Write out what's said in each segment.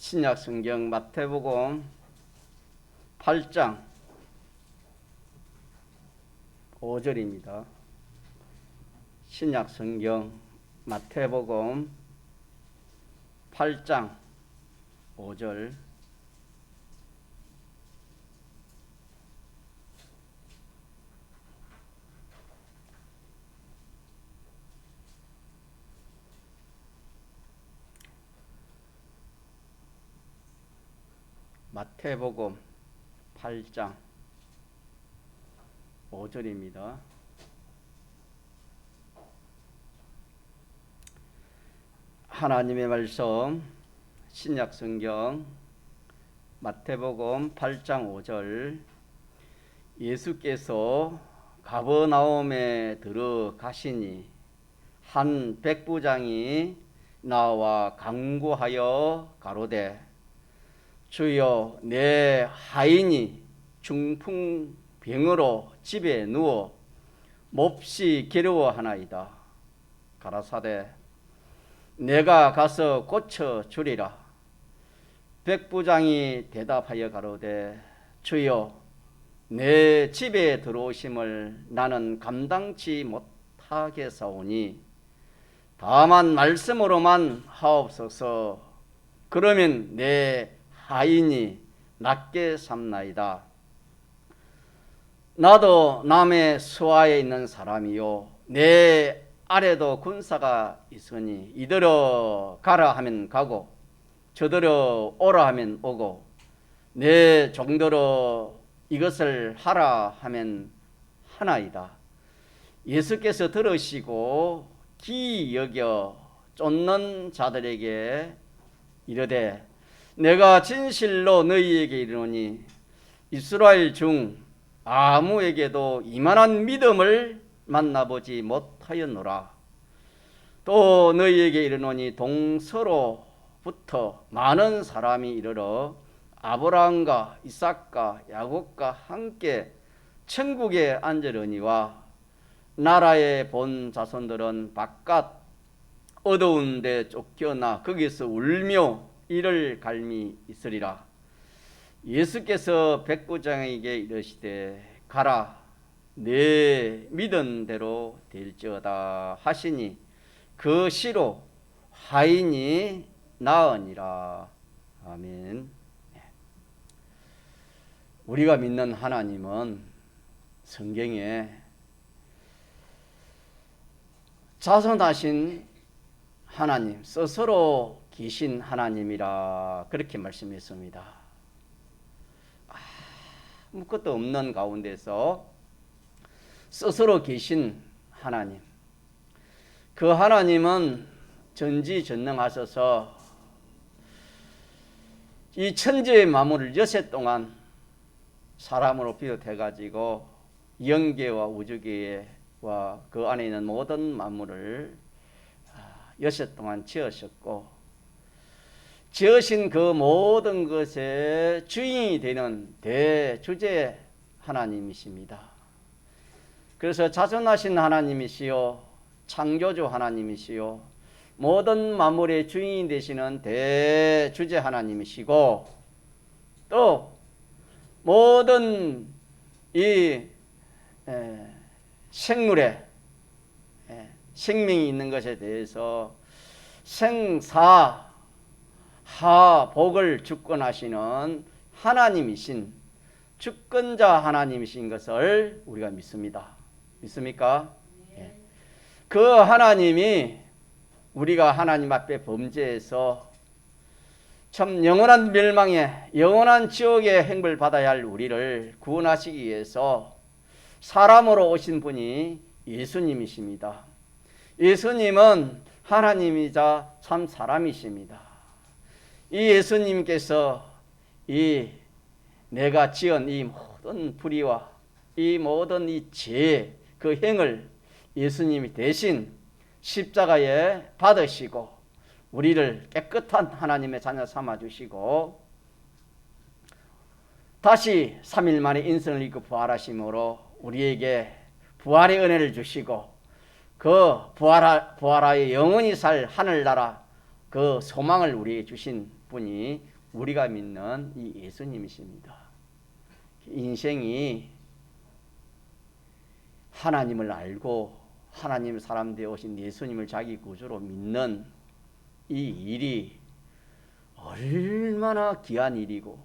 신약 성경 마태복음 8장 5절입니다. 신약 성경 마태복음 8장 5절. 마태복음 8장 5절입니다. 하나님의 말씀 신약 성경 마태복음 8장 5절. 예수께서 가버나움에 들어가시니 한 백부장이 나와 간구하여 가로되 주여, 내 하인이 중풍병으로 집에 누워 몹시 괴로워하나이다. 가라사대 내가 가서 고쳐주리라. 백부장이 대답하여 가로되 주여, 내 집에 들어오심을 나는 감당치 못하겠사오니 다만 말씀으로만 하옵소서. 그러면 내 하인이 낫게 삼나이다. 나도 남의 수하에 있는 사람이요 내 아래도 군사가 있으니 이들어 가라 하면 가고 저들어 오라 하면 오고 내 종들어 이것을 하라 하면 하나이다. 예수께서 들으시고 기이 여겨 쫓는 자들에게 이르되 내가 진실로 너희에게 이르노니 이스라엘 중 아무에게도 이만한 믿음을 만나보지 못하였노라. 또 너희에게 이르노니 동서로부터 많은 사람이 이르러 아브라함과 이삭과 야곱과 함께 천국에 앉으려니와 나라에 본 자손들은 바깥 어두운 데 쫓겨나 거기서 울며 이를 갈미 있으리라. 예수께서 백부장에게 이르시되 가라, 내 믿은 대로 될지어다 하시니 그 시로 하인이 나으니라. 아멘. 우리가 믿는 하나님은 성경에 자선하신 하나님, 스스로 계신 하나님이라 그렇게 말씀했습니다. 아무것도 없는 가운데서 스스로 계신 하나님, 그 하나님은 전지전능하셔서 이 천지의 만물을 여섯 동안 사람으로 비롯해가지고 영계와 우주계와 그 안에 있는 모든 만물을 여섯 동안 지으셨고 지으신 그 모든 것의 주인이 되는 대주제 하나님이십니다. 그래서 자선하신 하나님이시요 창조주 하나님이시요 모든 만물의 주인이 되시는 대주제 하나님이시고 또 모든 이 생물의 생명이 있는 것에 대해서 생사 하복을 주권하시는 하나님이신 주권자 하나님이신 것을 우리가 믿습니다. 믿습니까? 네. 그 하나님이 우리가 하나님 앞에 범죄해서 참 영원한 멸망에 영원한 지옥의 행벌 받아야 할 우리를 구원하시기 위해서 사람으로 오신 분이 예수님이십니다. 예수님은 하나님이자 참 사람이십니다. 이 예수님께서 이 내가 지은 이 모든 불의와 이 모든 이 죄, 그 행을 예수님이 대신 십자가에 받으시고 우리를 깨끗한 하나님의 자녀 삼아주시고 다시 3일 만에 인생을 입고 부활하심으로 우리에게 부활의 은혜를 주시고 그 부활하여 영원히 살 하늘나라 그 소망을 우리에게 주신 분이 우리가 믿는 이 예수님이십니다. 인생이 하나님을 알고 하나님 사람 되어 오신 예수님을 자기 구주로 믿는 이 일이 얼마나 귀한 일이고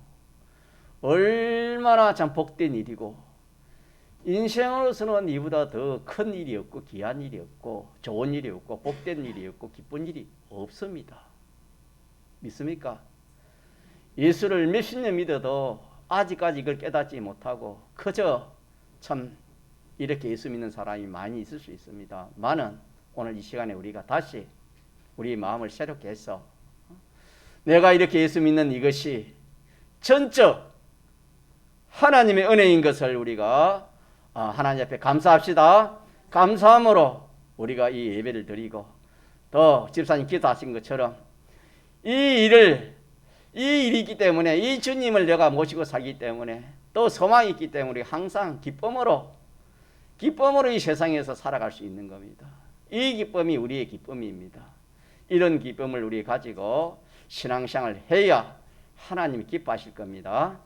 얼마나 참 복된 일이고 인생으로서는 이보다 더 큰 일이 없고 귀한 일이 없고 좋은 일이 없고 복된 일이 없고 기쁜 일이 없습니다. 믿습니까? 예수를 몇십 년 믿어도 아직까지 이걸 깨닫지 못하고 그저 참 이렇게 예수 믿는 사람이 많이 있을 수 있습니다. 많은 오늘 이 시간에 우리가 다시 우리 마음을 새롭게 해서 내가 이렇게 예수 믿는 이것이 전적 하나님의 은혜인 것을 우리가 하나님 앞에 감사합시다. 감사함으로 우리가 이 예배를 드리고 또 집사님 기도하신 것처럼 이 일이 있기 때문에 이 주님을 내가 모시고 살기 때문에 또 소망이 있기 때문에 항상 기쁨으로 이 세상에서 살아갈 수 있는 겁니다. 이 기쁨이 우리의 기쁨입니다. 이런 기쁨을 우리 가지고 신앙생활을 해야 하나님이 기뻐하실 겁니다.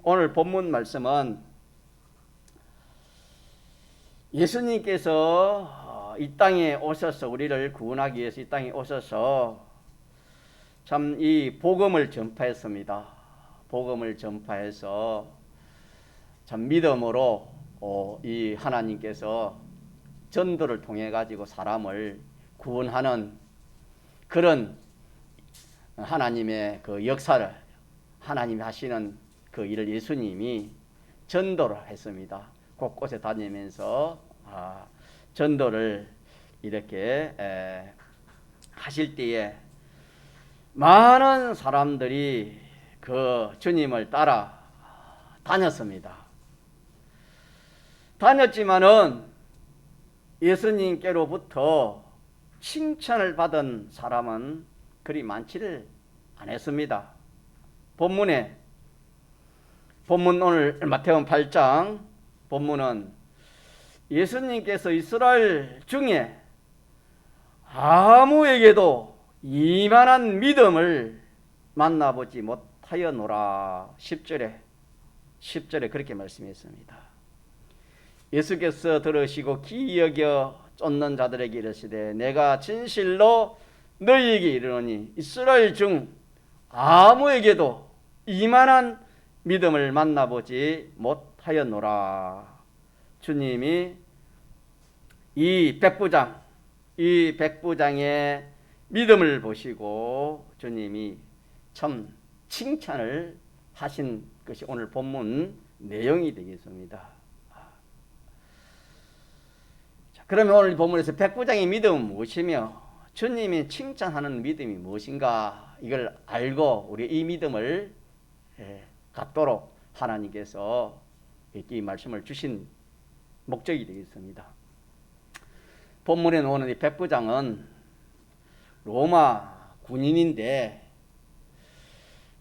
오늘 본문 말씀은 예수님께서 이 땅에 오셔서 우리를 구원하기 위해서 이 땅에 오셔서 참 이 복음을 전파했습니다. 복음을 전파해서 참 믿음으로 이 하나님께서 전도를 통해 가지고 사람을 구원하는 그런 하나님의 그 역사를 하나님이 하시는 그 일을 예수님이 전도를 했습니다. 곳곳에 다니면서 전도를 이렇게 하실 때에 많은 사람들이 그 주님을 따라 다녔습니다. 다녔지만은 예수님께로부터 칭찬을 받은 사람은 그리 많지를 않았습니다. 본문 오늘 마태복음 8장 본문은 예수님께서 이스라엘 중에 아무에게도 이만한 믿음을 만나보지 못하였노라. 10절에 그렇게 말씀했습니다. 예수께서 들으시고 기이 여겨 쫓는 자들에게 이르시되 내가 진실로 너희에게 이르노니 이스라엘 중 아무에게도 이만한 믿음을 만나보지 못하였노라. 주님이 이 백부장의 믿음을 보시고 주님이 참 칭찬을 하신 것이 오늘 본문 내용이 되겠습니다. 자, 그러면 오늘 본문에서 백부장의 믿음은 무엇이며 주님이 칭찬하는 믿음이 무엇인가 이걸 알고 우리 이 믿음을 갖도록 하나님께서 이 말씀을 주신 목적이 되겠습니다. 본문에 나오는 이 백부장은 로마 군인인데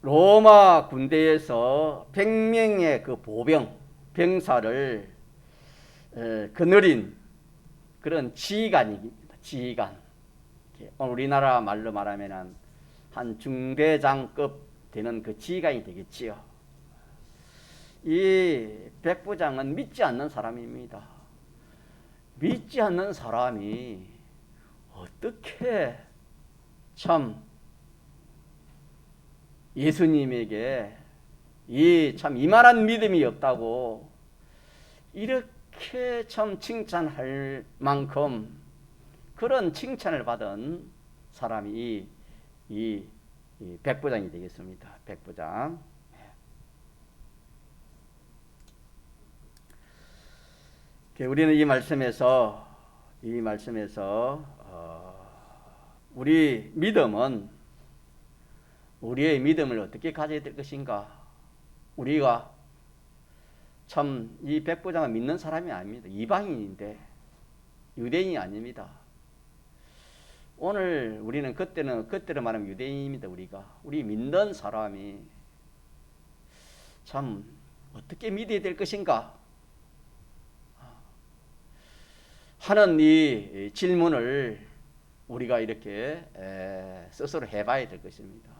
로마 군대에서 100명의 그 병사를 거느린 그런 지휘관입니다. 지휘관. 우리나라 말로 말하면 한 중대장급 되는 그 지휘관이 되겠지요. 이 백부장은 믿지 않는 사람입니다. 믿지 않는 사람이 어떻게 참 예수님에게 이 참 이만한 믿음이 없다고 이렇게 참 칭찬할 만큼 그런 칭찬을 받은 사람이 이 백부장이 되겠습니다. 백부장. 우리는 이 말씀에서 우리 믿음은 우리의 믿음을 어떻게 가져야 될 것인가? 우리가 참 이 백부장은 믿는 사람이 아닙니다. 이방인인데 유대인이 아닙니다. 오늘 우리는 그때로 말하면 유대인입니다. 우리 믿는 사람이 참 어떻게 믿어야 될 것인가 하는 이 질문을 우리가 이렇게 스스로 해봐야 될 것입니다.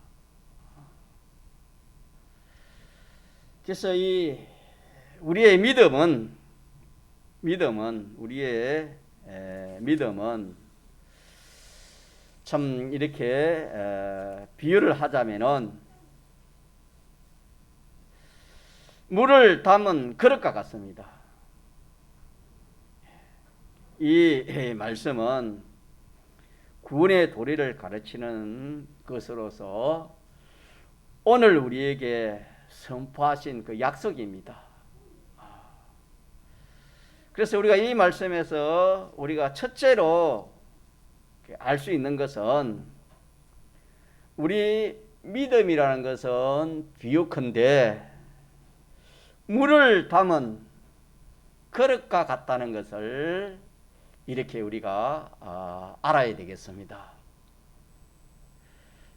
그래서 이 우리의 믿음은 우리의 믿음은 참 이렇게 비유를 하자면은 물을 담은 그릇과 같습니다. 이 말씀은 구원의 도리를 가르치는 것으로서 오늘 우리에게 선포하신 그 약속입니다. 그래서 우리가 이 말씀에서 우리가 첫째로 알 수 있는 것은 우리 믿음이라는 것은 비유컨대 물을 담은 그릇과 같다는 것을 이렇게 우리가 알아야 되겠습니다.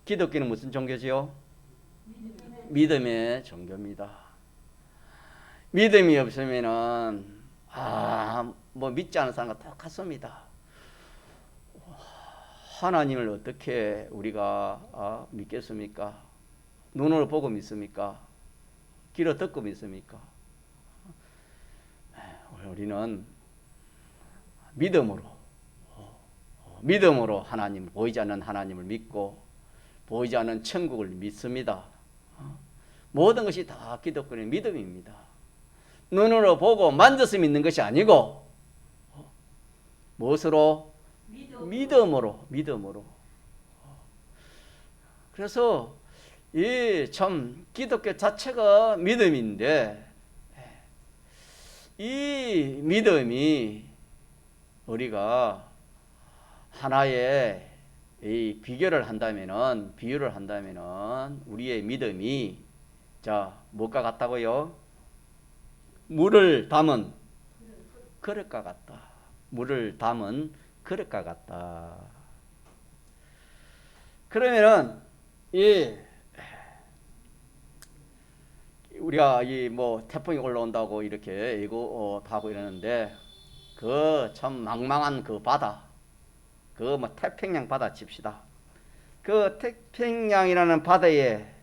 기독교는 무슨 종교지요? 믿음의 종교입니다. 믿음이 없으면은 뭐 믿지 않는 사람과 똑같습니다. 하나님을 어떻게 우리가 믿겠습니까? 눈으로 보고 믿습니까? 귀로 듣고 믿습니까? 우리는 믿음으로 하나님, 보이지 않는 하나님을 믿고 보이지 않는 천국을 믿습니다. 모든 것이 다 기독교의 믿음입니다. 눈으로 보고 만져서 믿는 것이 아니고 무엇으로? 믿음으로. 그래서 이 참 기독교 자체가 믿음인데 이 믿음이 우리가 하나의 이 비유를 한다면은 우리의 믿음이 무엇과 같다고요? 물을 담은 그릇과 같다. 물을 담은 그릇과 같다. 그러면은 우리가 태풍이 올라온다고 이렇게 예고하고 이러는데 그 참 망망한 그 바다, 그 태평양 바다 칩시다. 그 태평양이라는 바다에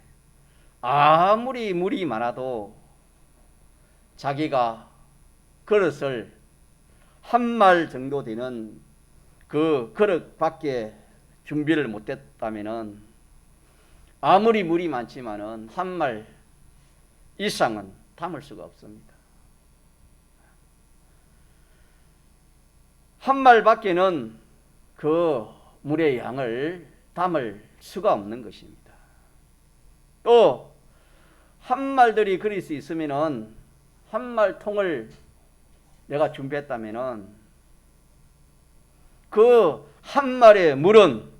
아무리 물이 많아도 자기가 그릇을 한 말 정도 되는 그 그릇밖에 준비를 못했다면은 아무리 물이 많지만은 한 말 이상은 담을 수가 없습니다. 한 말밖에는 그 물의 양을 담을 수가 없는 것입니다. 또 한 말들이 그릴 수 있으면은 한 말 통을 내가 준비했다면은 그 한 말의 물은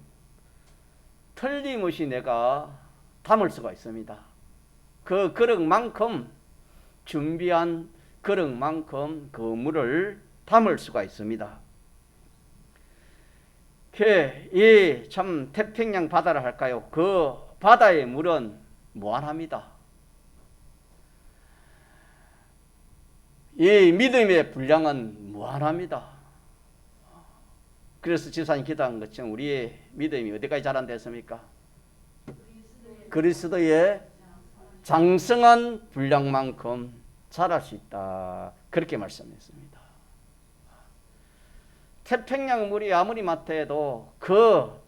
틀림없이 내가 담을 수가 있습니다. 그 그릇만큼 준비한 그릇만큼 그 물을 담을 수가 있습니다. 이 참 태평양 바다를 할까요? 그 바다의 물은 무한합니다. 이 믿음의 분량은 무한합니다. 그래서 지사님 기도한 것처럼 우리의 믿음이 어디까지 자란됐습니까? 그리스도의 장성한 분량만큼 자랄 수 있다. 그렇게 말씀했습니다. 태평양 물이 아무리 많대도 그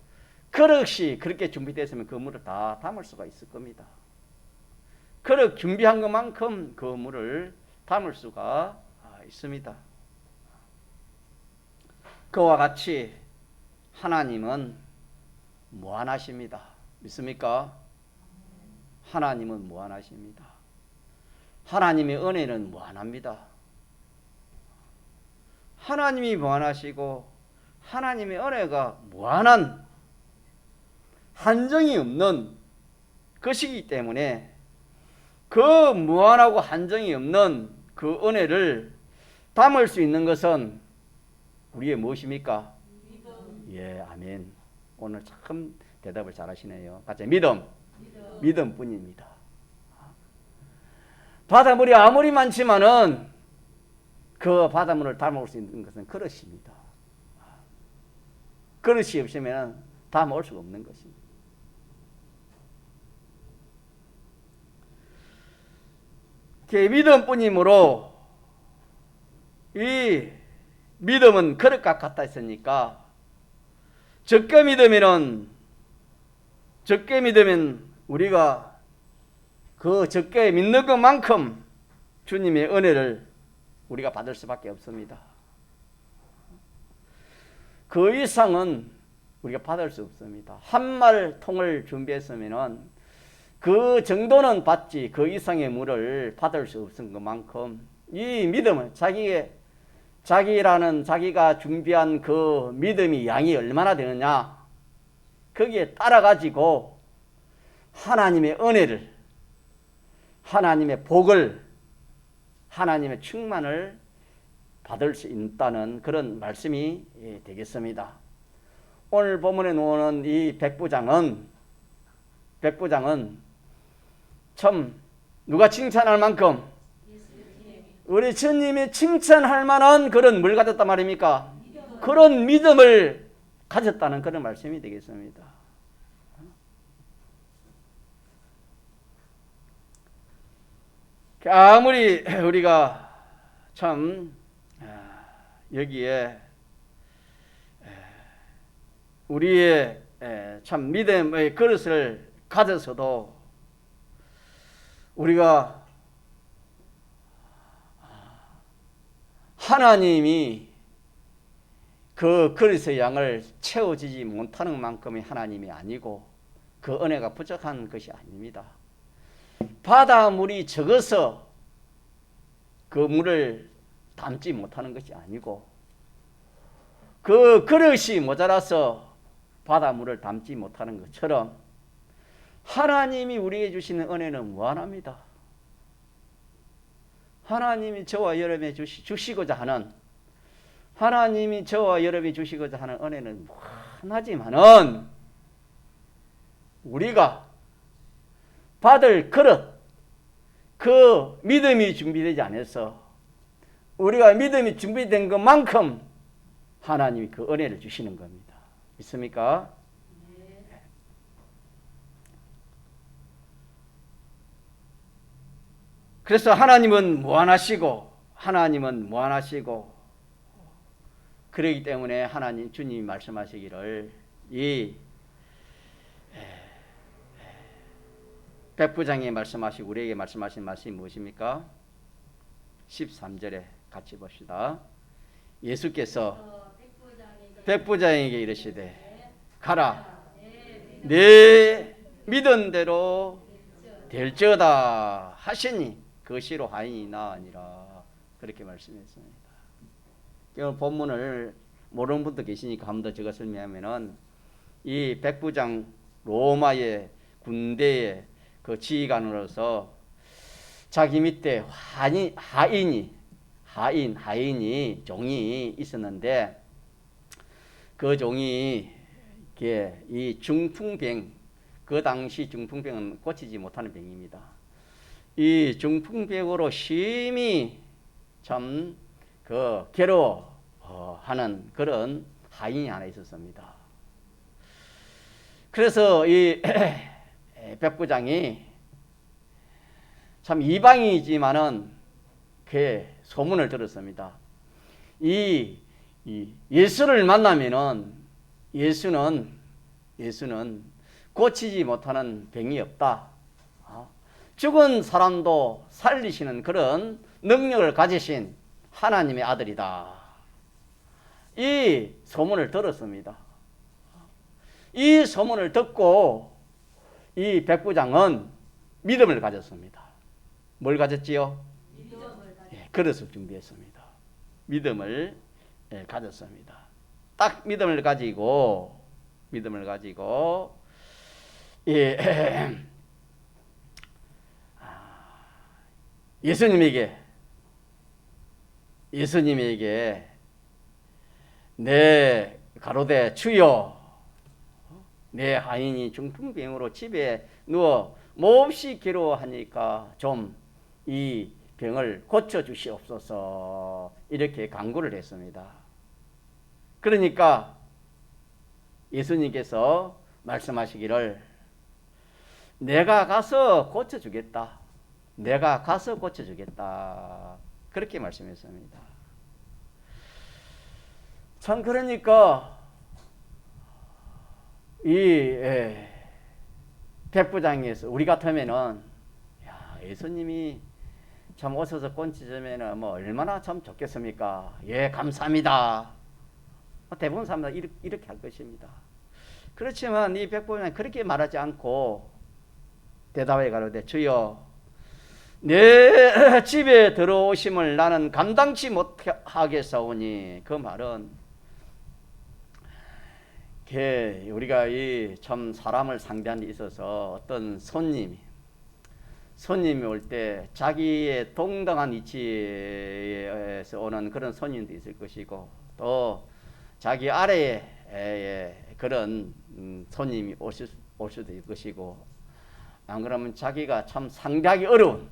그릇이 그렇게 준비됐으면 그 물을 다 담을 수가 있을 겁니다. 그릇 준비한 것만큼 그 물을 담을 수가 있습니다. 그와 같이 하나님은 무한하십니다. 믿습니까? 하나님은 무한하십니다. 하나님의 은혜는 무한합니다. 하나님이 무한하시고 하나님의 은혜가 무한한 한정이 없는 것이기 때문에 그 무한하고 한정이 없는 그 은혜를 담을 수 있는 것은 우리의 무엇입니까? 예, 아멘. 오늘 참 대답을 잘 하시네요. 같이 믿음뿐입니다. 바닷물이 아무리 많지만은 그 바닷물을 담아올 수 있는 것은 그릇입니다. 그릇이 없으면 담아올 수가 없는 것입니다. 믿음뿐이므로 이 믿음은 그릇과 같다 했으니까 적게 믿으면 우리가 그 적게 믿는 것만큼 주님의 은혜를 우리가 받을 수밖에 없습니다. 그 이상은 우리가 받을 수 없습니다. 한 말 통을 준비했으면 그 정도는 받지 그 이상의 물을 받을 수 없은 것만큼 이 믿음은 자기가 준비한 그 믿음이 양이 얼마나 되느냐 거기에 따라가지고 하나님의 은혜를 하나님의 복을 하나님의 충만을 받을 수 있다는 그런 말씀이 되겠습니다. 오늘 본문에 나오는 이 백부장은 참 누가 칭찬할 만큼 우리 주님이 칭찬할 만한 그런 뭘 가졌단 말입니까? 그런 믿음을 가졌다는 그런 말씀이 되겠습니다. 아무리 우리가 참 여기에 우리의 참 믿음의 그릇을 가져서도 우리가 하나님이 그 그릇의 양을 채워지지 못하는 만큼의 하나님이 아니고 그 은혜가 부족한 것이 아닙니다. 바닷물이 적어서 그 물을 담지 못하는 것이 아니고 그 그릇이 모자라서 바닷물을 담지 못하는 것처럼 하나님이 우리에게 주시는 은혜는 무한합니다. 하나님이 저와 여러분에게 주시고자 하는 은혜는 무한하지만은 우리가 받을 그릇 그 믿음이 준비되지 않아서 우리가 믿음이 준비된 것만큼 하나님이 그 은혜를 주시는 겁니다. 있습니까? 네. 그래서 하나님은 무한하시고 그러기 때문에 주님이 말씀하시기를 이 백부장이 말씀하시고 우리에게 말씀하신 말씀이 무엇입니까? 13절에 같이 봅시다. 예수께서 백부장에게 이르시되 가라 내 믿은 대로 될지어다 하시니 그시로 하인이 나으니라 그렇게 말씀했습니다. 오늘 본문을 모르는 분도 계시니까 한 번 더 제가 설명하면은 이 백부장 로마의 군대의 그 지휘관으로서 자기 밑에 하인이 종이 있었는데 그 종이 이 중풍병 그 당시 중풍병은 고치지 못하는 병입니다. 이 중풍병으로 심히 참 그 괴로워하는 그런 하인이 하나 있었습니다. 그래서 이 백부장이 참 이방인이지만은 그 소문을 들었습니다. 이 예수를 만나면은 예수는 고치지 못하는 병이 없다. 죽은 사람도 살리시는 그런 능력을 가지신 하나님의 아들이다. 이 소문을 들었습니다. 이 소문을 듣고 이 백부장은 믿음을 가졌습니다. 뭘 가졌지요? 그릇을 준비했습니다. 믿음을 가졌습니다. 딱 믿음을 가지고 예수님에게 내 가로되 주여 내 하인이 중풍병으로 집에 누워 몹시 괴로워하니까 좀 이 병을 고쳐주시옵소서 이렇게 간구를 했습니다. 그러니까 예수님께서 말씀하시기를 내가 가서 고쳐주겠다. 내가 가서 고쳐주겠다. 그렇게 말씀했습니다. 참 그러니까 이 백부장에서 우리 같으면은 야, 예수님이 참 오셔서 고쳐주면은 뭐 얼마나 참 좋겠습니까? 예, 감사합니다. 대부분 사람들 이렇게 할 것입니다. 그렇지만 이 백부장은 그렇게 말하지 않고 대답해 가로되 주여 내 집에 들어오심을 나는 감당치 못하겠사오니 그 말은 우리가 이 참 사람을 상대하는 데 있어서 어떤 손님이 올 때 자기의 동등한 위치에서 오는 그런 손님도 있을 것이고 또 자기 아래에 그런 손님이 올 수도 있을 것이고 안 그러면 자기가 참 상대하기 어려운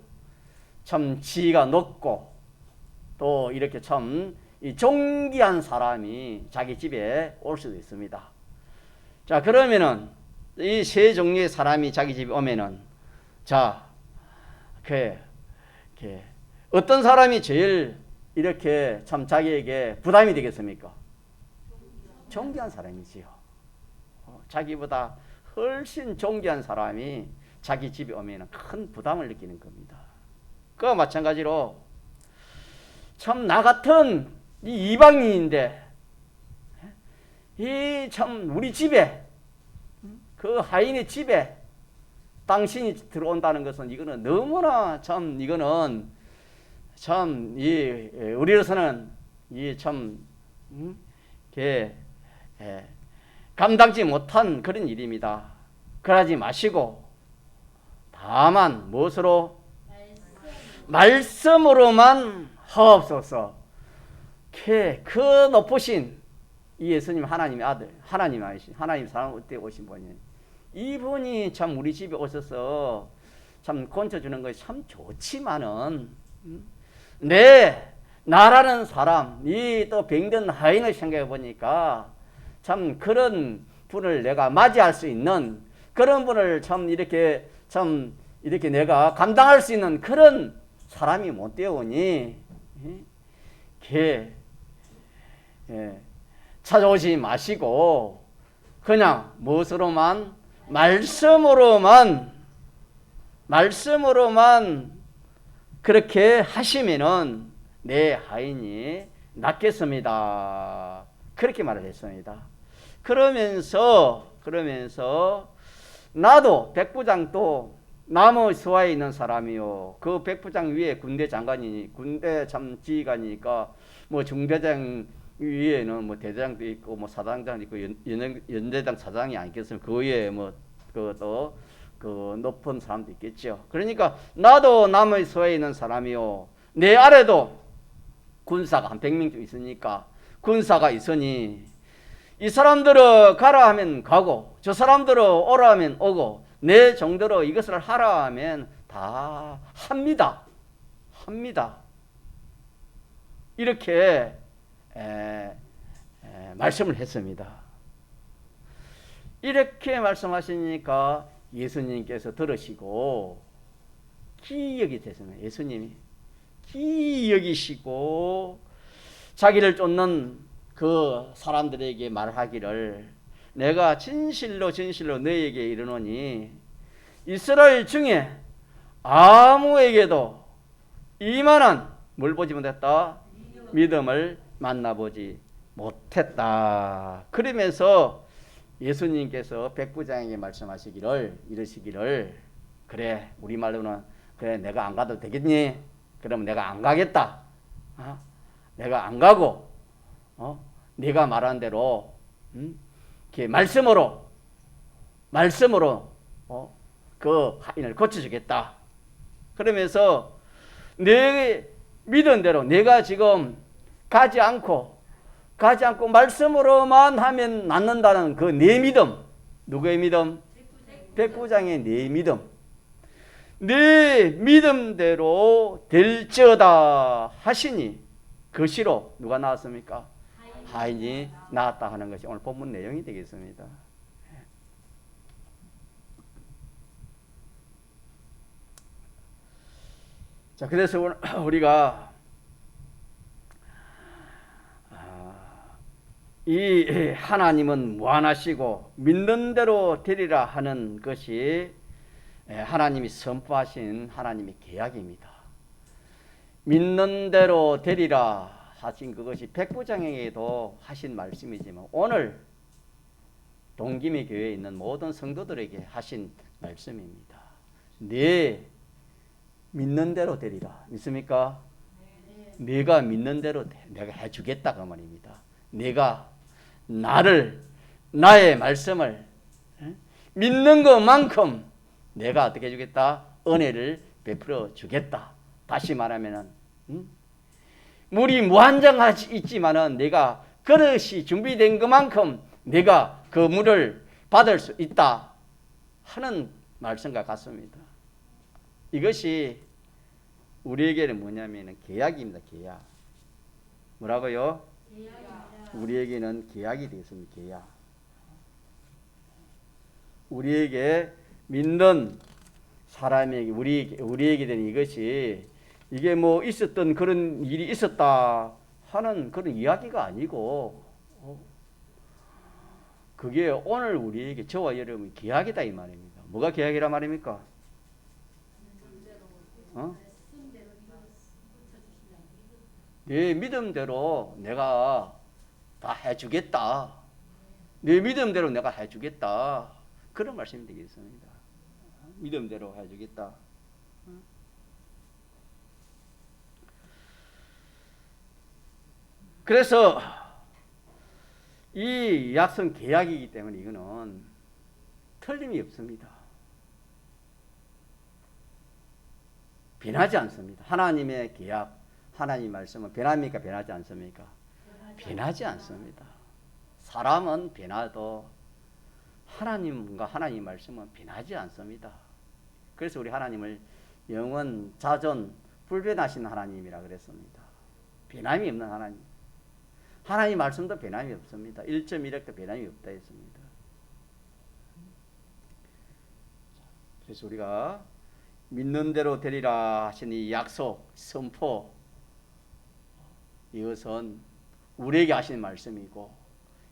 참 지위가 높고 또 이렇게 참 이 존귀한 사람이 자기 집에 올 수도 있습니다. 자, 그러면은 이 세 종류의 사람이 자기 집에 오면은 자, 어떤 사람이 제일 이렇게 참 자기에게 부담이 되겠습니까? 존귀한 사람이지요. 자기보다 훨씬 존귀한 사람이 자기 집에 오면은 큰 부담을 느끼는 겁니다. 그와 마찬가지로 참 나 같은 이 이방인인데 이 참 우리 집에 그 하인의 집에 당신이 들어온다는 것은 이거는 너무나 참 이거는 참 이 우리로서는 이 참 감당지 못한 그런 일입니다. 그러지 마시고 다만 무엇으로 말씀으로만 하옵소서. 그 높으신 이 예수님 하나님의 아들, 하나님 사람 어때 오신 분이 이분이 참 우리 집에 오셔서 참 건져주는 것이 참 좋지만은 나라는 사람, 이 또 병든 하인을 생각해 보니까 참 그런 분을 내가 맞이할 수 있는 그런 분을 참 이렇게 내가 감당할 수 있는 그런 사람이 못 되오니 찾아오지 마시고 그냥 무엇으로만 말씀으로만 그렇게 하시면은 내 하인이 낫겠습니다. 그렇게 말을 했습니다. 그러면서 나도 백부장도 남의 있는 사람이요. 그 백부장 위에 군대 참 지휘관이니까 뭐 중대장 위에는 뭐 대대장도 있고 뭐 사단장도 있고 연대장 사장이 아니겠습니까? 그 위에 뭐 그것도 그 높은 사람도 있겠죠. 그러니까 나도 남의 소에 있는 사람이요. 내 아래도 군사가 한 100명 좀 있으니까 군사가 있으니 이 사람들을 가라 하면 가고 저 사람들을 오라 하면 오고 내 정도로 이것을 하라 하면 다 합니다. 이렇게 말씀을 했습니다. 이렇게 말씀하시니까 예수님께서 들으시고 기억이 됐습니다. 예수님이 기억이시고 자기를 쫓는 그 사람들에게 말하기를 내가 진실로 너희에게 이르노니 이스라엘 중에 아무에게도 이만한 뭘 보지 못했다? 믿음을 만나보지 못했다. 그러면서 예수님께서 백부장에게 이러시기를 그래 우리말로는 그래 내가 안 가도 되겠니? 그러면 내가 안 가겠다. 내가 안 가고 네가 말한 대로 이렇게 말씀으로 그 하인을 고쳐주겠다. 그러면서 내 믿은 대로 내가 지금 가지 않고 말씀으로만 하면 낫는다는 그 내 믿음. 누구의 믿음? 백부장의 내 믿음. 내 믿음대로 될지어다 하시니 그 시로 누가 나왔습니까? 하인이 나왔다 하는 것이 오늘 본문 내용이 되겠습니다. 자, 그래서 우리가 이 하나님은 무한하시고 믿는 대로 되리라 하는 것이 하나님이 선포하신 하나님의 계약입니다. 믿는 대로 되리라 하신 그것이 백부장에게도 하신 말씀이지만 오늘 동기미 교회에 있는 모든 성도들에게 하신 말씀입니다. 네 믿는 대로 되리라. 믿습니까? 네. 내가 믿는 대로 내가 해주겠다 그 말입니다. 내가 나의 말씀을 믿는 것만큼 내가 어떻게 해주겠다? 은혜를 베풀어 주겠다. 다시 말하면은 물이 무한정하지 있지만은 내가 그릇이 준비된 것만큼 내가 그 물을 받을 수 있다 하는 말씀과 같습니다. 이것이 우리에게는 뭐냐면은 계약입니다. 계약. 뭐라고요? 계약입니다. 우리에게는 계약이 되겠습니다. 계약. 우리에게 믿는 사람에게 우리에게 된 이것이 이게 뭐 있었던 그런 일이 있었다 하는 그런 이야기가 아니고 그게 오늘 우리에게 저와 여러분이 계약이다 이 말입니다. 뭐가 계약이라 말입니까? 네 믿음대로 내가 다 해주겠다. 네 믿음대로 내가 해주겠다. 그런 말씀이 되겠습니다. 믿음대로 해주겠다. 그래서 이 약속 계약이기 때문에 이거는 틀림이 없습니다. 변하지 않습니다. 하나님의 계약, 하나님 말씀은 변합니까? 변하지 않습니까? 변하지 않습니다. 사람은 변화도 하나님과 하나님 말씀은 변하지 않습니다. 그래서 우리 하나님을 영원, 자존, 불변하신 하나님이라 그랬습니다. 변함이 없는 하나님. 하나님 말씀도 변함이 없습니다. 1.1핵도 변함이 없다 했습니다. 그래서 우리가 믿는 대로 되리라 하신 이 약속, 선포 이것은 우리에게 하신 말씀이고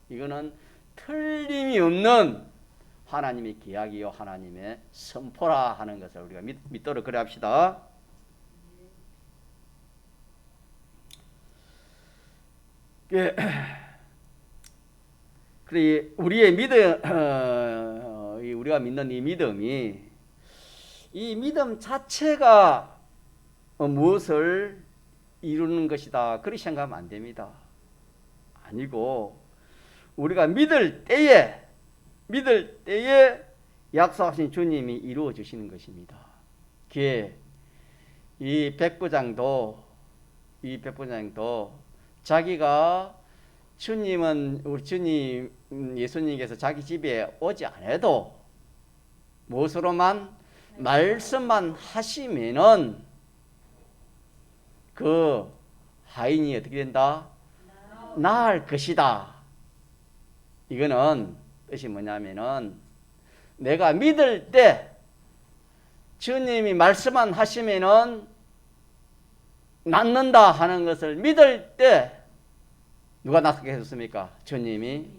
이거는 틀림이 없는 하나님의 계약이요 하나님의 선포라 하는 것을 우리가 믿도록 그래 합시다. 그래 우리의 믿음, 우리가 믿는 이 믿음이 이 믿음 자체가 무엇을 이루는 것이다 그렇게 생각하면 안 됩니다. 아니고 우리가 믿을 때에 약속하신 주님이 이루어 주시는 것입니다. 그에 이 백부장도 자기가 우리 주님 예수님께서 자기 집에 오지 않아도 무엇으로만 말씀만 하시면은 그 하인이 어떻게 된다? 나을 것이다. 이거는 뜻이 뭐냐면은 내가 믿을 때 주님이 말씀만 하시면은 낫는다 하는 것을 믿을 때 누가 낫게 해줬습니까? 주님이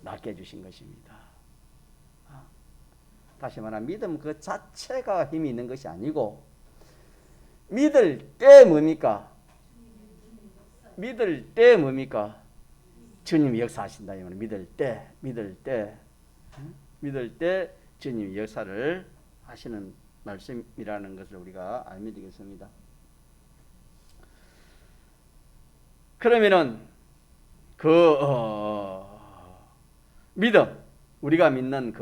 낫게 해주신 것입니다. 다시 말하면 믿음 그 자체가 힘이 있는 것이 아니고 믿을 때 뭡니까? 주님이 역사하신다. 믿을 때 주님이 역사를 하시는 말씀이라는 것을 우리가 알면 되겠습니다. 그러면은 믿음, 우리가 믿는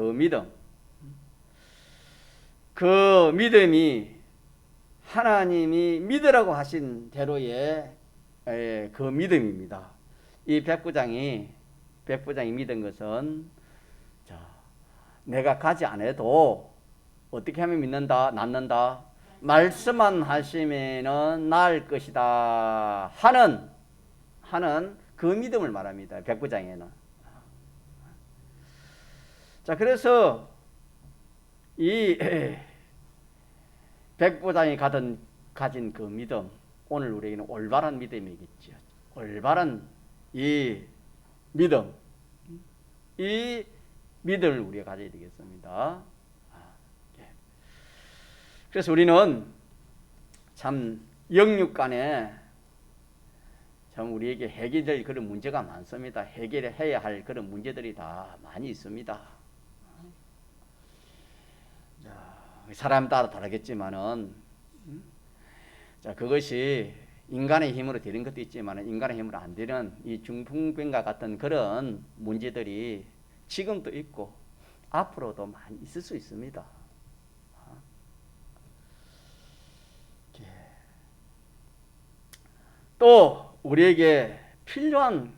그 믿음이 하나님이 믿으라고 하신 대로의 그 믿음입니다. 이 백부장이 믿은 것은 내가 가지 않아도 어떻게 하면 믿는다? 낫는다? 말씀만 하시면은 나을 것이다 하는 그 믿음을 말합니다. 백부장에는. 자, 그래서 이 백부장이 가던 가진 그 믿음, 오늘 우리에게는 올바른 믿음이겠죠. 올바른 이 믿음, 이 믿음을 우리가 가져야 되겠습니다. 그래서 우리는 참 영육 간에 참 우리에게 해결될 그런 문제가 많습니다. 해결해야 할 그런 문제들이 다 많이 있습니다. 사람 따라 다르겠지만은, 자, 그것이 인간의 힘으로 되는 것도 있지만 인간의 힘으로 안 되는 이 중풍병과 같은 그런 문제들이 지금도 있고 앞으로도 많이 있을 수 있습니다. 또 우리에게 필요한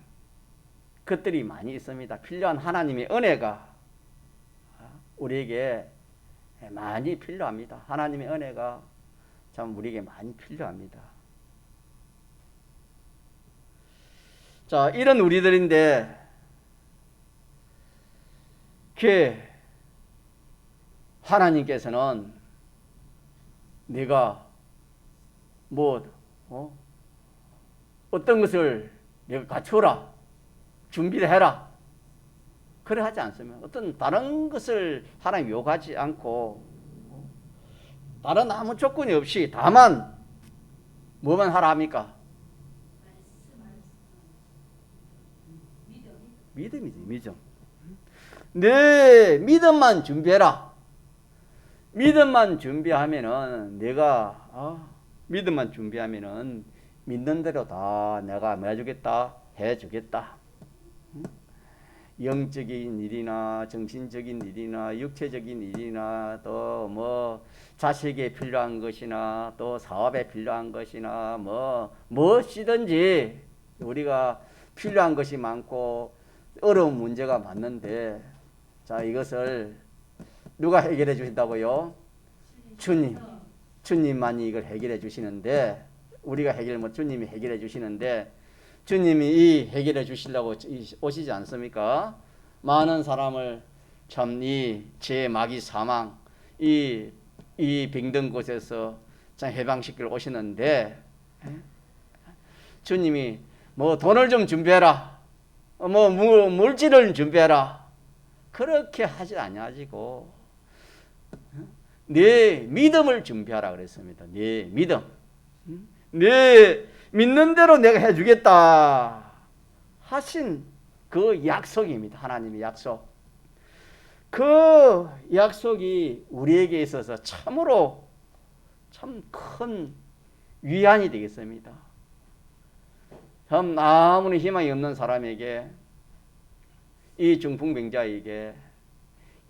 것들이 많이 있습니다. 필요한 하나님의 은혜가 우리에게 많이 필요합니다. 하나님의 은혜가 참 우리에게 많이 필요합니다. 자, 이런 우리들인데 하나님께서는 네가 어떤 것을 내가 갖추어라, 준비를 해라, 그래 하지 않습니다. 어떤 다른 것을 하나님 요구하지 않고 다른 아무 조건이 없이 다만 뭐만 하라 합니까? 믿음이지, 믿음. 네, 믿음만 준비해라. 믿음만 준비하면은 믿음만 준비하면은 믿는 대로 다 내가 뭐 해주겠다? 해주겠다. 영적인 일이나 정신적인 일이나 육체적인 일이나 또 뭐 자식에 필요한 것이나 또 사업에 필요한 것이나 무엇이든지 우리가 필요한 것이 많고 어려운 문제가 많는데, 자, 이것을 누가 해결해 주신다고요? 주님만이 이걸 해결해 주시는데, 우리가 해결 못, 주님이 해결해 주시는데, 주님이 이 해결해 주시려고 오시지 않습니까? 많은 사람을 참 이 죄, 마귀, 사망, 이 병든 곳에서 참 해방시키러 오시는데, 주님이 돈을 좀 준비해라, 물질을 준비해라, 그렇게 하지 아니하시고 네 믿음을 준비하라 그랬습니다. 네 믿음, 네 믿는 대로 내가 해주겠다 하신 그 약속입니다. 하나님의 약속. 그 약속이 우리에게 있어서 참으로 참 큰 위안이 되겠습니다. 참 아무리 희망이 없는 사람에게, 이 중풍병자에게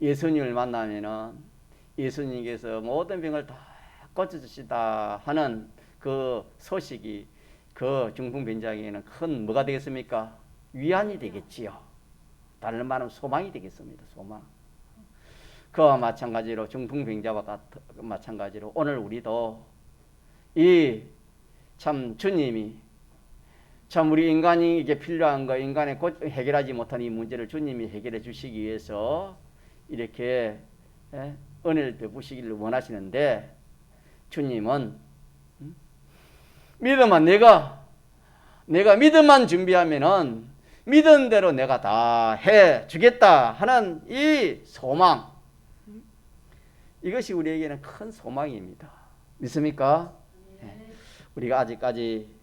예수님을 만나면은 예수님께서 모든 병을 다 고쳐주시다 하는 그 소식이 그 중풍병자에게는 큰 뭐가 되겠습니까? 위안이 되겠지요. 다른 말은 소망이 되겠습니다. 소망. 그와 마찬가지로 중풍병자와 마찬가지로 오늘 우리도 이 참 주님이 참 우리 인간에게 필요한 거, 인간의 해결하지 못한 이 문제를 주님이 해결해 주시기 위해서 이렇게 은혜를 베푸시기를 원하시는데, 주님은 믿음만 내가 믿음만 준비하면은 믿은 대로 내가 다 해주겠다 하는 이 소망, 이것이 우리에게는 큰 소망입니다. 믿습니까? 네. 우리가 아직까지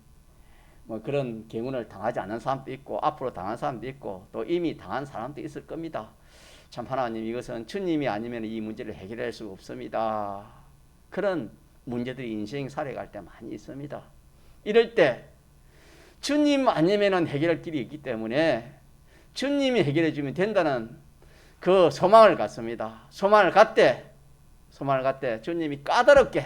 그런 경운을 당하지 않은 사람도 있고 앞으로 당한 사람도 있고 또 이미 당한 사람도 있을 겁니다. 참 하나님, 이것은 주님이 아니면 이 문제를 해결할 수 없습니다. 그런 문제들이 인생 살아갈 때 많이 있습니다. 이럴 때 주님 아니면 해결할 길이 있기 때문에 주님이 해결해 주면 된다는 그 소망을 갖습니다. 소망을 갖되 주님이 까다롭게,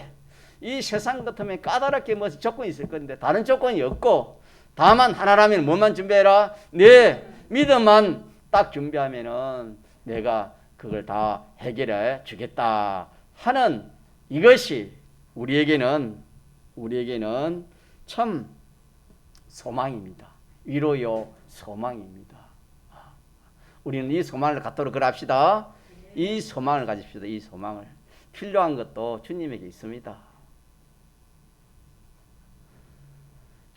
이 세상 같으면 까다롭게 무슨 조건이 있을 건데 다른 조건이 없고 다만 하나라면 뭐만 준비해라? 네 믿음만 딱 준비하면은 내가 그걸 다 해결해 주겠다 하는 이것이 우리에게는 참 소망입니다. 위로요 소망입니다. 우리는 이 소망을 갖도록 그럽시다. 이 소망을 가집시다. 이 소망을. 필요한 것도 주님에게 있습니다.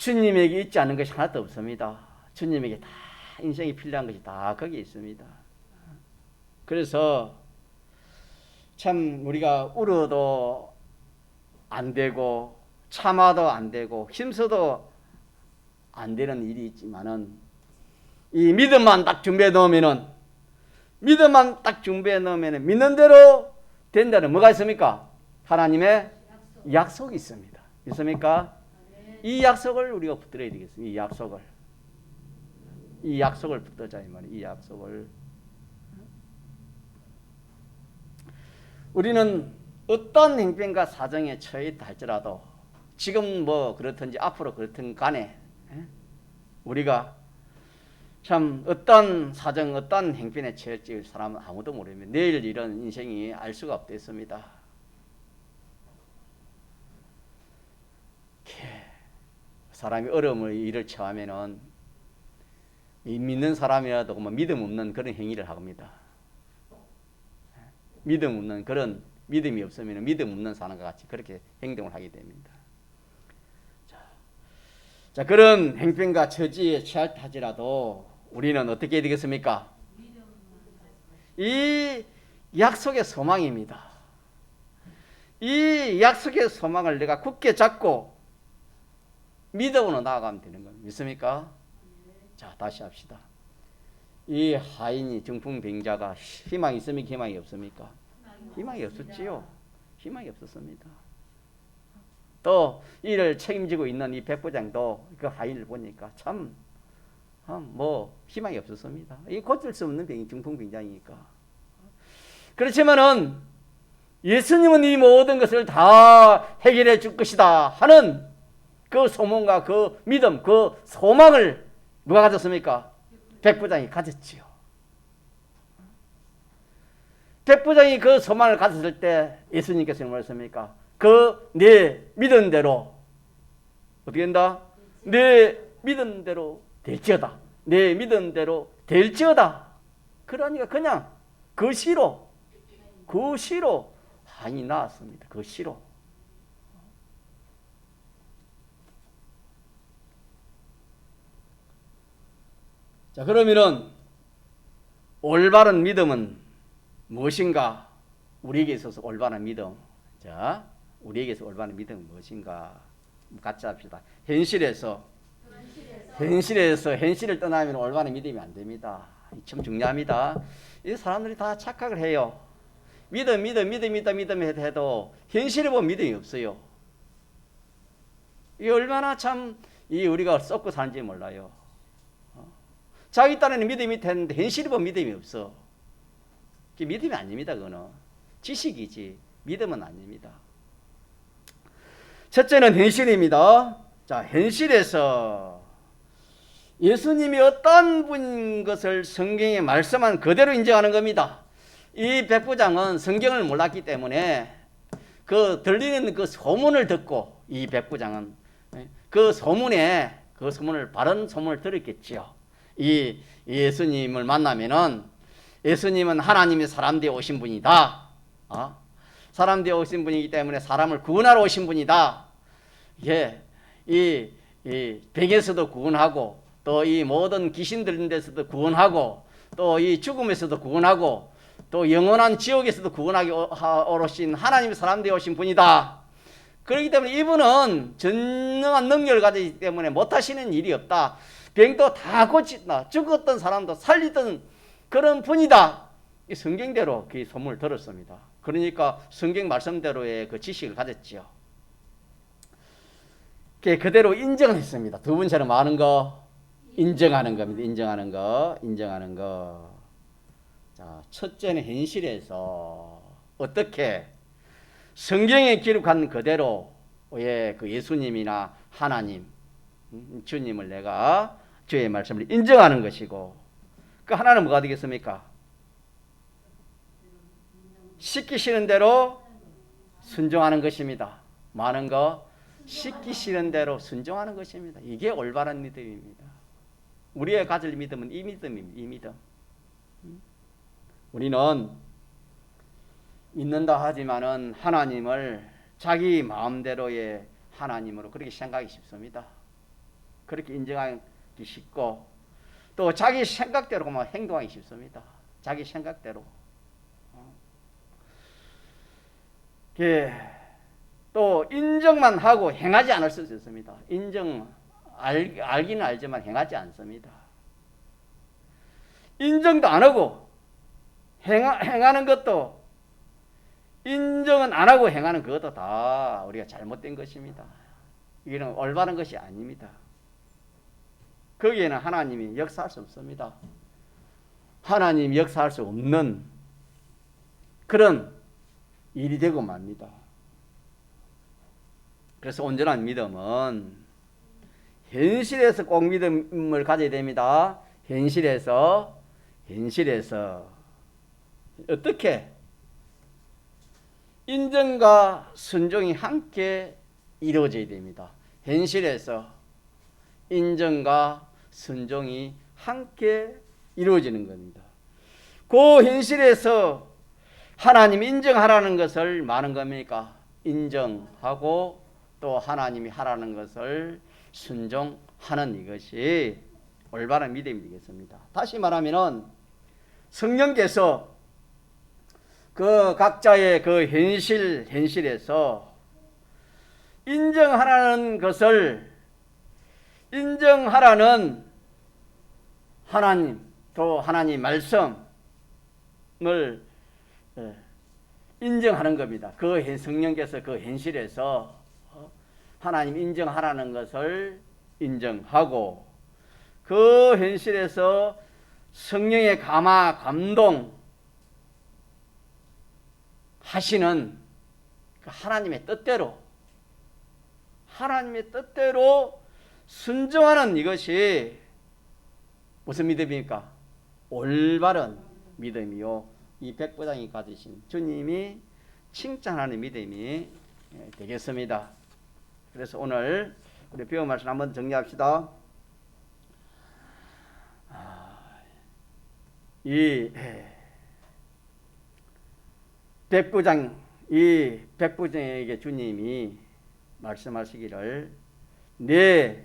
주님에게 있지 않은 것이 하나도 없습니다. 주님에게 다 인생이 필요한 것이 다 거기에 있습니다. 그래서 참 우리가 울어도 안 되고 참아도 안 되고 힘써도 안 되는 일이 있지만은 이 믿음만 딱 준비해 놓으면은 믿는 대로 된다는 뭐가 있습니까? 하나님의 약속이 있습니다. 있습니까? 이 약속을 우리가 붙들어야 되겠습니다. 이 약속을 붙들자 이 말이에요. 이 약속을. 우리는 어떤 행편과 사정에 처했다 할지라도 지금 뭐 그렇든지 앞으로 그렇든 간에 우리가 참 어떤 사정 어떤 행편에 처할지 사람은 아무도 모릅니다. 내일 이런 인생이 알 수가 없겠습니다. 사람이 어려움을 일을 처하면은 믿는 사람이라도 뭐 믿음 없는 그런 행위를 합니다. 믿음 없는 그런 믿음이 없으면 믿음 없는 사람과 같이 그렇게 행동을 하게 됩니다. 자 그런 행편과 처지에 처할 타지라도 우리는 어떻게 해야 되겠습니까? 이 약속의 소망입니다. 이 약속의 소망을 내가 굳게 잡고 믿음으로 나아가면 되는 겁니다. 믿습니까? 자 다시 합시다. 이 하인이 중풍병자가 희망이 있습니까? 희망이 없습니까? 희망이 없었지요. 희망이 없었습니다. 또 이를 책임지고 있는 이 백부장도 그 하인을 보니까 참 뭐 희망이 없었습니다. 이 고칠 수 없는 병이 중풍병자이니까. 그렇지만은 예수님은 이 모든 것을 다 해결해 줄 것이다 하는 그 소망과 그 믿음, 그 소망을 누가 가졌습니까? 백부장이 가졌지요. 백부장이 그 소망을 가졌을 때 예수님께서 뭐랬습니까? 그 네 믿은 대로 어떻게 된다? 네 믿은 대로 될지어다. 내 믿은 대로 될지어다. 그러니까 그냥 그 시로 한이 나왔습니다. 그 시로. 자 그러면은 올바른 믿음은 무엇인가? 우리에게 있어서 올바른 믿음. 자 우리에게서 올바른 믿음은 무엇인가? 같이 합시다. 현실을 떠나면 올바른 믿음이 안 됩니다. 참 중요합니다. 이 사람들이 다 착각을 해요. 믿음 해도 현실에 보면 믿음이 없어요. 이 얼마나 참 이 우리가 썩고 사는지 몰라요. 자기 딴에는 믿음이 되는데 현실에 보면 믿음이 없어. 믿음이 아닙니다. 그거는 지식이지 믿음은 아닙니다. 첫째는 현실입니다. 자 현실에서 예수님이 어떤 분인 것을 성경에 말씀한 그대로 인정하는 겁니다. 이 백부장은 성경을 몰랐기 때문에 그 들리는 그 소문을 듣고 이 백부장은 그 소문을 바른 소문을 들었겠지요. 이 예수님을 만나면은 예수님은 하나님의 사람 되어 오신 분이다. 사람 되어 오신 분이기 때문에 사람을 구원하러 오신 분이다. 예, 이 병에서도 구원하고 또 이 모든 귀신 들린 데서도 구원하고 또 이 죽음에서도 구원하고 또 영원한 지옥에서도 구원하기 오신 하나님의 사람 되어 오신 분이다. 그렇기 때문에 이분은 전능한 능력을 가지기 때문에 못하시는 일이 없다. 병도 다 고친다. 죽었던 사람도 살리던 그런 분이다. 이 성경대로 그 소문을 들었습니다. 그러니까 성경 말씀대로의 그 지식을 가졌지요. 그대로 인정을 했습니다. 두 분처럼 많은 거 인정하는 겁니다. 인정하는 거. 자, 첫째는 현실에서 어떻게 성경에 기록한 그대로의 그 예수님이나 하나님, 주님을 내가 주의 말씀을 인정하는 것이고, 그 하나는 뭐가 되겠습니까? 시키시는 대로 순종하는 것입니다. 많은 거 시키시는 대로 순종하는 것입니다. 이게 올바른 믿음입니다. 우리의 가질 믿음은 이 믿음입니다. 이 믿음. 우리는 믿는다 하지만은 하나님을 자기 마음대로의 하나님으로 그렇게 생각하기 쉽습니다. 그렇게 인정하기 쉽고 또 자기 생각대로 뭐 행동하기 쉽습니다. 자기 생각대로. 또 인정만 하고 행하지 않을 수도 있습니다. 알기는 알지만 행하지 않습니다. 인정도 안 하고 행하는 것도 인정은 안 하고 행하는 그것도 다 우리가 잘못된 것입니다. 이거는 올바른 것이 아닙니다. 거기에는 하나님이 역사할 수 없습니다. 하나님이 역사할 수 없는 그런 일이 되고 맙니다. 그래서 온전한 믿음은 현실에서 꼭 믿음을 가져야 됩니다. 현실에서 어떻게 인정과 순종이 함께 이루어져야 됩니다. 현실에서 인정과 순종이 함께 이루어지는 겁니다. 그 현실에서 하나님 인정하라는 것을 많은 겁니까? 인정하고 또 하나님이 하라는 것을 순종하는 이것이 올바른 믿음이 되겠습니다. 다시 말하면은 성령께서 그 각자의 그 현실에서 인정하라는 것을 인정하라는 하나님 또 하나님 말씀을 인정하는 겁니다. 그 성령께서 그 현실에서 하나님 인정하라는 것을 인정하고 그 현실에서 성령의 감동 하시는 하나님의 뜻대로 순종하는 이것이 무슨 믿음입니까? 올바른 믿음이요. 이 백부장이 가지신 주님이 칭찬하는 믿음이 되겠습니다. 그래서 오늘 우리 배운 말씀 한번 정리합시다. 이 백부장에게 주님이 말씀하시기를 내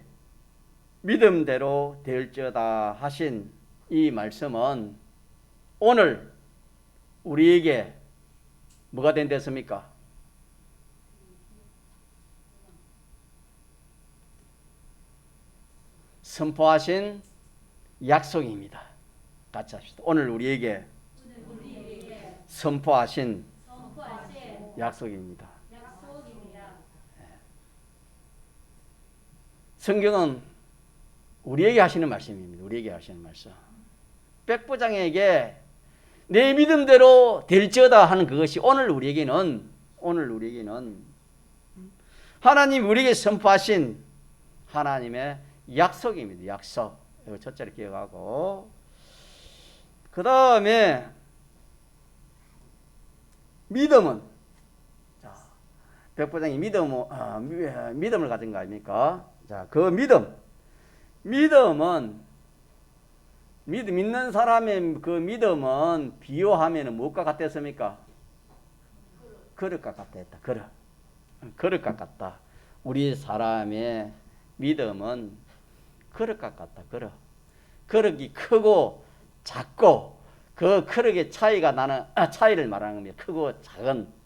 믿음대로 될지어다 하신 이 말씀은 오늘 우리에게 뭐가 된댔습니까? 선포하신 약속입니다. 같이 합시다. 오늘 우리에게 선포하신 약속입니다. 성경은 우리에게 하시는 말씀입니다. 우리에게 하시는 말씀. 백부장에게 내 믿음대로 될지어다 하는 그것이 오늘 우리에게는 하나님 우리에게 선포하신 하나님의 약속입니다. 약속. 이거 첫째로 기억하고 그 다음에 믿음은 백부장이 믿음을 가진 거 아닙니까? 자, 그 믿음은 믿는 사람의 그 믿음은 비유하면 무엇과 같았습니까? 그릇과 같았다. 그릇과 같다. 우리 사람의 믿음은 그릇과 같다. 그릇이 크고 작고 그 그릇의 차이를 말하는 겁니다. 크고 작은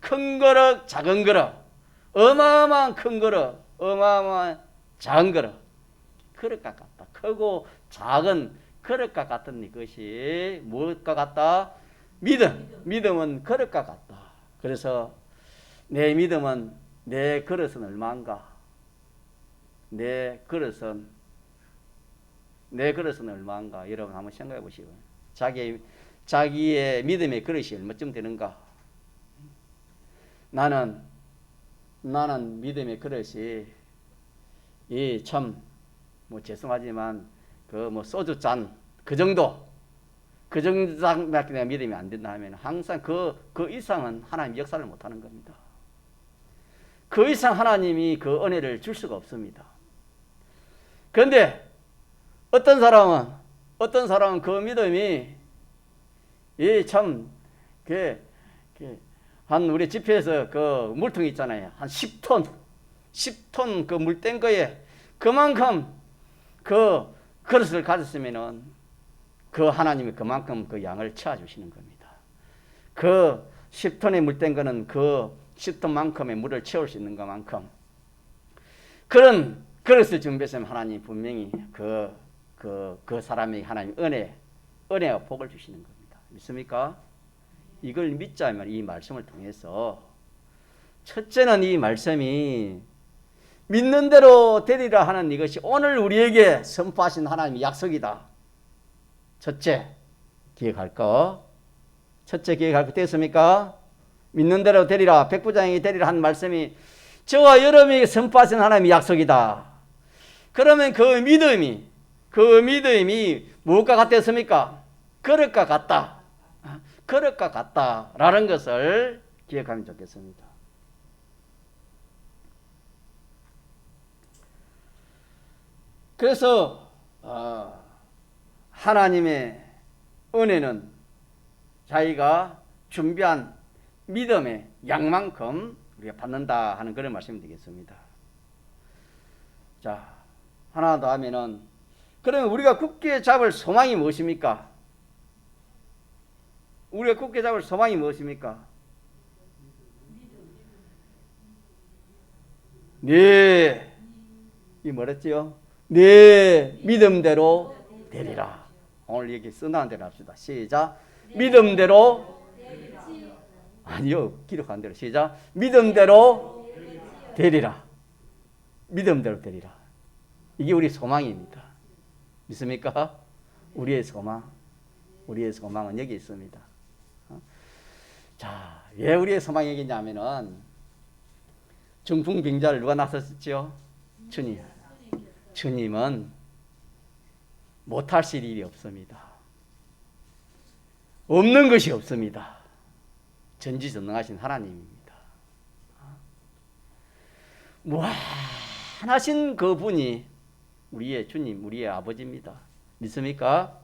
큰 그릇, 작은 그릇, 어마어마한 큰 그릇, 어마어마한 작은 그릇, 그릇과 같다. 크고 작은 그릇과 같은 이것이 무엇과 같다? 믿음은 그릇과 같다. 그래서 내 믿음은 내 그릇은 얼마인가? 내 그릇은 얼마인가? 여러분 한번 생각해 보시고 자기의 믿음의 그릇이 얼마쯤 되는가? 나는 믿음의 그릇이 죄송하지만 소주 잔 그 정도밖에 내가 믿음이 안 된다 하면 항상 그 이상은 하나님 역사를 못 하는 겁니다. 그 이상 하나님이 그 은혜를 줄 수가 없습니다. 그런데 어떤 사람은 그 믿음이 한 우리 집회에서 그 물통 있잖아요. 한 10톤 그 물 뗀 거에 그만큼 그 그릇을 가졌으면은 그 하나님이 그만큼 그 양을 채워주시는 겁니다. 그 10톤의 물된 거는 그 10톤만큼의 물을 채울 수 있는 것만큼 그런 그릇을 준비했으면 하나님 분명히 그 사람에게 하나님 은혜와 복을 주시는 겁니다. 믿습니까? 이걸 믿자면 이 말씀을 통해서 첫째는 이 말씀이 믿는 대로 되리라 하는 이것이 오늘 우리에게 선포하신 하나님의 약속이다. 첫째 기억할 거. 첫째 기억할 거 됐습니까? 믿는 대로 되리라, 백부장이 되리라 하는 말씀이 저와 여러분에게 선포하신 하나님의 약속이다. 그러면 그 믿음이 무엇과 같았습니까? 그릇과 같다. 그릇과 같다라는 것을 기억하면 좋겠습니다. 그래서 하나님의 은혜는 자기가 준비한 믿음의 양만큼 우리가 받는다 하는 그런 말씀이 되겠습니다. 자, 하나 더 하면은 그러면 우리가 굳게 잡을 소망이 무엇입니까? 우리가 굳게 잡을 소망이 무엇입니까? 네, 이 뭐랬지요? 네 믿음대로 되리라. 오늘 얘기 쓴다는 대로 합시다. 시작. 믿음대로 아니요, 기록한 대로. 시작. 믿음대로 되리라. 믿음대로 되리라. 이게 우리 소망입니다. 믿습니까? 우리의 소망은 여기 있습니다. 자, 왜 우리의 소망이 여기 있냐면은 중풍병자를 누가 나섰었죠? 주님. 주님은 못하실 일이 없습니다. 없는 것이 없습니다. 전지전능하신 하나님입니다. 무한하신 그분이 우리의 주님, 우리의 아버지입니다. 믿습니까?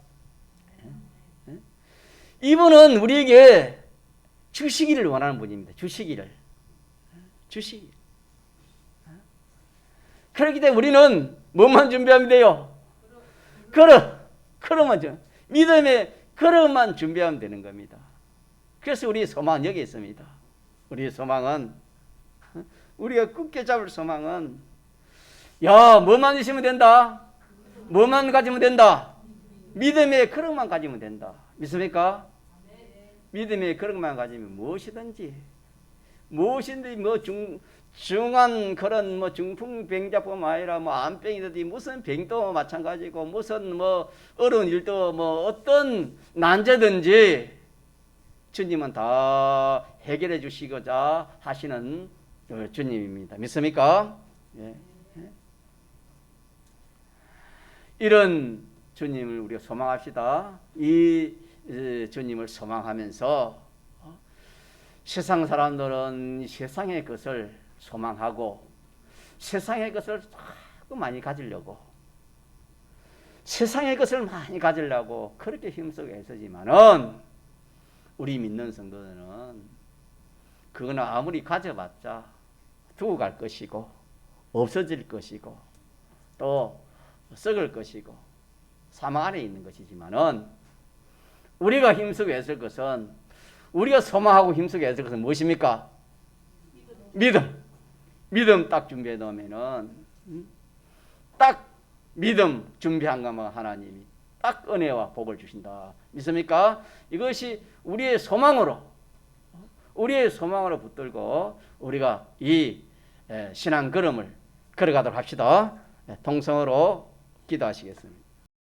이분은 우리에게 주시기를 원하는 분입니다. 주시기를. 그렇기 때문에 우리는 뭐만 준비하면 돼요? 그릇만 믿음의 그릇만 준비하면 되는 겁니다. 그래서 우리의 소망은 여기 있습니다. 우리의 소망은, 우리가 굳게 잡을 소망은, 뭐만 있으면 된다? 뭐만 가지면 된다? 믿음의 그릇만 가지면 된다. 믿습니까? 믿음의 그릇만 가지면 무엇이든지 중한 그런 중풍병자뿐만 아니라 암병이든지 무슨 병도 마찬가지고 무슨 어려운 일도 어떤 난제든지 주님은 다 해결해 주시고자 하시는 주님입니다. 믿습니까? 예. 이런 주님을 우리가 소망합시다. 이 주님을 소망하면서 세상 사람들은 세상의 것을 소망하고 세상의 것을 자꾸 많이 가지려고 그렇게 힘쓰고 애쓰지만은 우리 믿는 성도들은 그거는 아무리 가져봤자 두고 갈 것이고 없어질 것이고 또 썩을 것이고 사망 안에 있는 것이지만은 우리가 힘쓰고 애쓸 것은 우리가 소망하고 힘쓰고 애쓸 것은 무엇입니까? 믿음 딱 준비해 놓으면은 딱 믿음 준비한 것만 하나님이 딱 은혜와 복을 주신다. 믿습니까? 이것이 우리의 소망으로 붙들고 우리가 이 신앙 걸음을 걸어가도록 합시다. 동성으로 기도하시겠습니다.